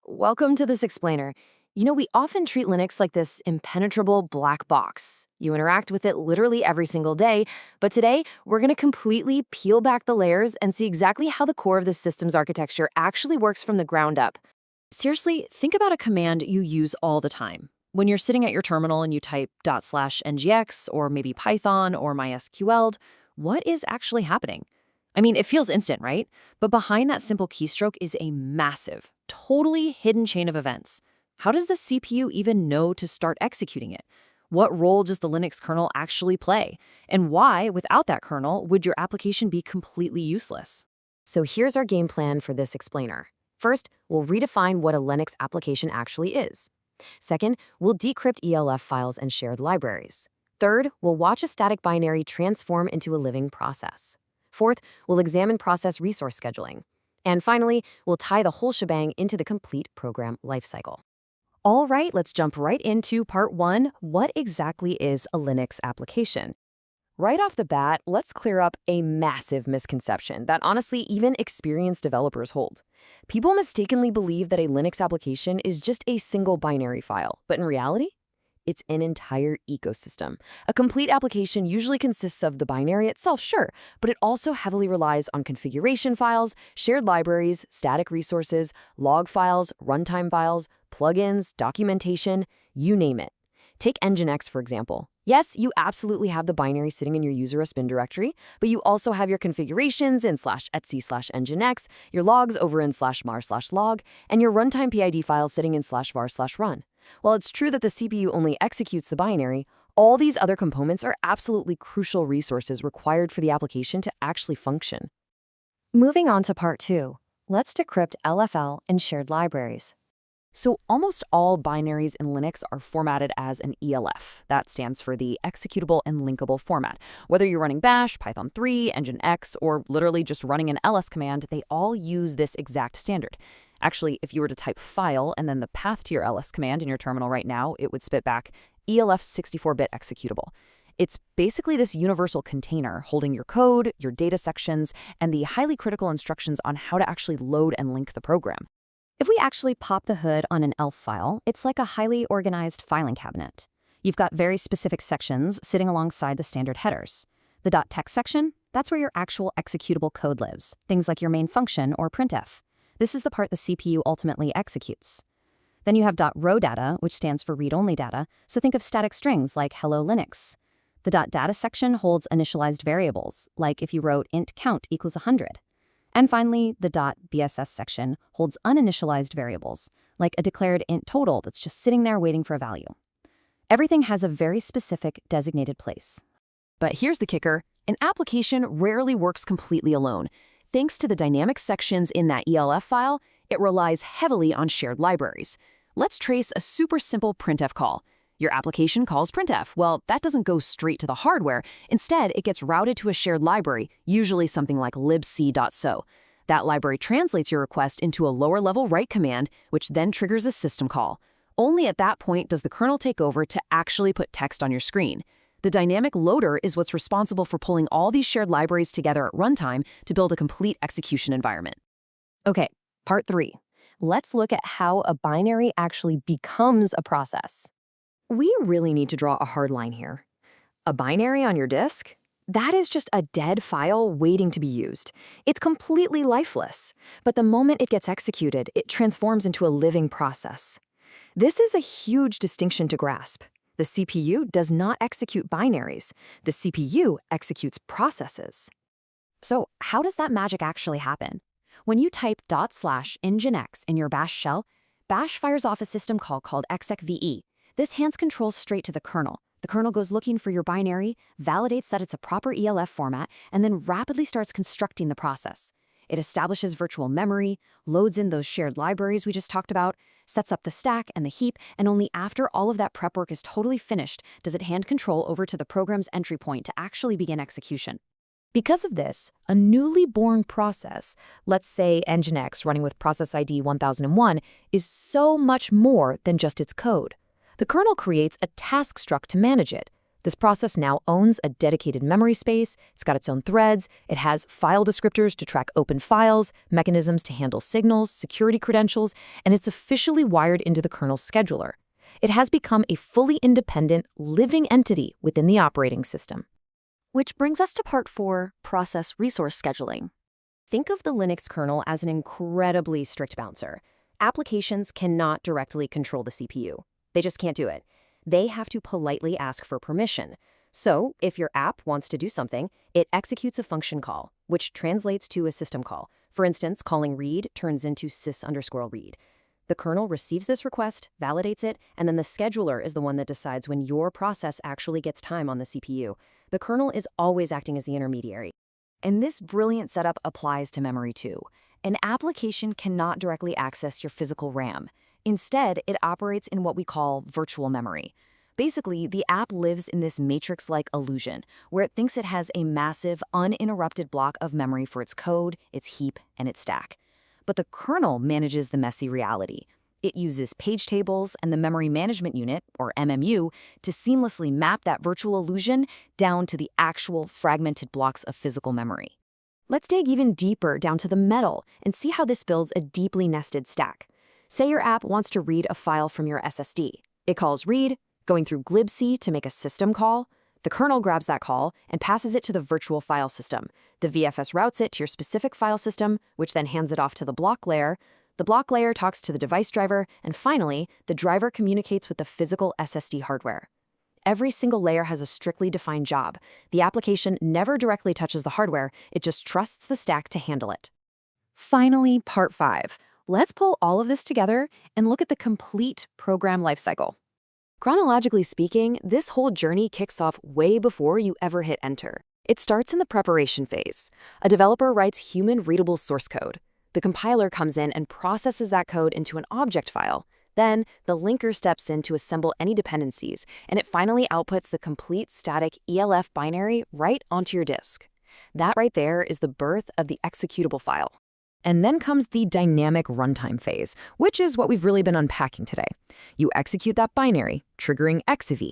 Welcome to this explainer. We often treat Linux like this impenetrable black box. You interact with it literally every single day, but today we're going to completely peel back the layers and see exactly how the core of the system's architecture actually works from the ground up. Seriously, think about a command you use all the time. When you're sitting at your terminal and you type /ngx or maybe Python or MySQL, what is actually happening? I mean, it feels instant, right? But behind that simple keystroke is a massive, totally hidden chain of events. How does the CPU even know to start executing it? What role does the Linux kernel actually play? And why, without that kernel, would your application be completely useless? So here's our game plan for this explainer. First, we'll redefine what a Linux application actually is. Second, we'll decrypt ELF files and shared libraries. Third, we'll watch a static binary transform into a living process. Fourth, we'll examine process resource scheduling. And finally, we'll tie the whole shebang into the complete program lifecycle. All right, let's jump right into part one. What exactly is a Linux application? Right off the bat, let's clear up a massive misconception that honestly even experienced developers hold. People mistakenly believe that a Linux application is just a single binary file, but in reality, it's an entire ecosystem. A complete application usually consists of the binary itself, sure, but it also heavily relies on configuration files, shared libraries, static resources, log files, runtime files, plugins, documentation, you name it. Take Nginx, for example. Yes, you absolutely have the binary sitting in your user bin directory, but you also have your configurations in /etc/nginx, your logs over in /mar/log, and your runtime PID files sitting in /var/run. While it's true that the CPU only executes the binary, all these other components are absolutely crucial resources required for the application to actually function. Moving on to part two, let's decrypt LFL and shared libraries. So almost all binaries in Linux are formatted as an ELF. That stands for the executable and linkable format. Whether you're running Bash, Python 3, Nginx, or literally just running an ls command, they all use this exact standard. Actually, if you were to type file and then the path to your ls command in your terminal right now, it would spit back ELF 64-bit executable. It's basically this universal container holding your code, your data sections, and the highly critical instructions on how to actually load and link the program. If we actually pop the hood on an ELF file, it's like a highly organized filing cabinet. You've got very specific sections sitting alongside the standard headers. The .text section, that's where your actual executable code lives, things like your main function or printf. This is the part the CPU ultimately executes. Then you have .row data, which stands for read-only data, so think of static strings like hello Linux. The .data section holds initialized variables, like if you wrote int count equals 100. And finally, the .bss section holds uninitialized variables, like a declared int total that's just sitting there waiting for a value. Everything has a very specific designated place. But here's the kicker. An application rarely works completely alone. Thanks to the dynamic sections in that ELF file, it relies heavily on shared libraries. Let's trace a super simple printf call. Your application calls printf. Well, that doesn't go straight to the hardware. Instead, it gets routed to a shared library, usually something like libc.so. That library translates your request into a lower-level write command, which then triggers a system call. Only at that point does the kernel take over to actually put text on your screen. The dynamic loader is what's responsible for pulling all these shared libraries together at runtime to build a complete execution environment. Okay, part three. Let's look at how a binary actually becomes a process. We really need to draw a hard line here. A binary on your disk? That is just a dead file waiting to be used. It's completely lifeless. But the moment it gets executed, it transforms into a living process. This is a huge distinction to grasp. The CPU does not execute binaries. The CPU executes processes. So how does that magic actually happen? When you type /nginx in your bash shell, bash fires off a system call called execve. This hands controls straight to the kernel. The kernel goes looking for your binary, validates that it's a proper ELF format, and then rapidly starts constructing the process. It establishes virtual memory, loads in those shared libraries we just talked about, sets up the stack and the heap, and only after all of that prep work is totally finished does it hand control over to the program's entry point to actually begin execution. Because of this, a newly born process, let's say Nginx running with process ID 1001, is so much more than just its code. The kernel creates a task struct to manage it. This process now owns a dedicated memory space, it's got its own threads, it has file descriptors to track open files, mechanisms to handle signals, security credentials, and it's officially wired into the kernel's scheduler. It has become a fully independent, living entity within the operating system. Which brings us to part 4, process resource scheduling. Think of the Linux kernel as an incredibly strict bouncer. Applications cannot directly control the CPU. They just can't do it. They have to politely ask for permission. So, if your app wants to do something, it executes a function call, which translates to a system call. For instance, calling read turns into sys_read. The kernel receives this request, validates it, and then the scheduler is the one that decides when your process actually gets time on the CPU. The kernel is always acting as the intermediary. And this brilliant setup applies to memory too. An application cannot directly access your physical RAM. Instead, it operates in what we call virtual memory. Basically, the app lives in this matrix-like illusion, where it thinks it has a massive, uninterrupted block of memory for its code, its heap, and its stack. But the kernel manages the messy reality. It uses page tables and the memory management unit, or MMU, to seamlessly map that virtual illusion down to the actual fragmented blocks of physical memory. Let's dig even deeper down to the metal and see how this builds a deeply nested stack. Say your app wants to read a file from your SSD. It calls read, going through glibc to make a system call. The kernel grabs that call and passes it to the virtual file system. The VFS routes it to your specific file system, which then hands it off to the block layer. The block layer talks to the device driver, and finally, the driver communicates with the physical SSD hardware. Every single layer has a strictly defined job. The application never directly touches the hardware, it just trusts the stack to handle it. Finally, part 5. Let's pull all of this together and look at the complete program lifecycle. Chronologically speaking, this whole journey kicks off way before you ever hit enter. It starts in the preparation phase. A developer writes human-readable source code. The compiler comes in and processes that code into an object file. Then, the linker steps in to assemble any dependencies, and it finally outputs the complete static ELF binary right onto your disk. That right there is the birth of the executable file. And then comes the dynamic runtime phase, which is what we've really been unpacking today. You execute that binary, triggering exiv.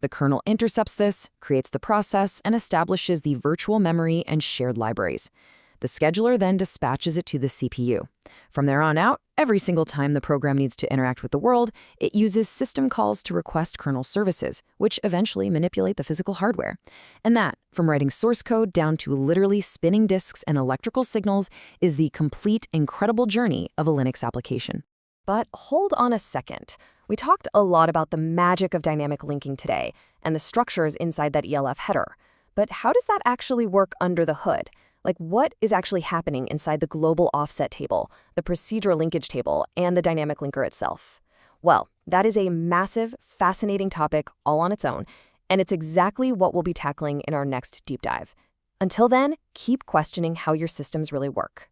The kernel intercepts this, creates the process, and establishes the virtual memory and shared libraries. The scheduler then dispatches it to the CPU. From there on out, every single time the program needs to interact with the world, it uses system calls to request kernel services, which eventually manipulate the physical hardware. And that, from writing source code down to literally spinning disks and electrical signals, is the complete, incredible journey of a Linux application. But hold on a second. We talked a lot about the magic of dynamic linking today and the structures inside that ELF header. But how does that actually work under the hood? Like, what is actually happening inside the global offset table, the procedural linkage table, and the dynamic linker itself? Well, that is a massive, fascinating topic all on its own, and it's exactly what we'll be tackling in our next deep dive. Until then, keep questioning how your systems really work.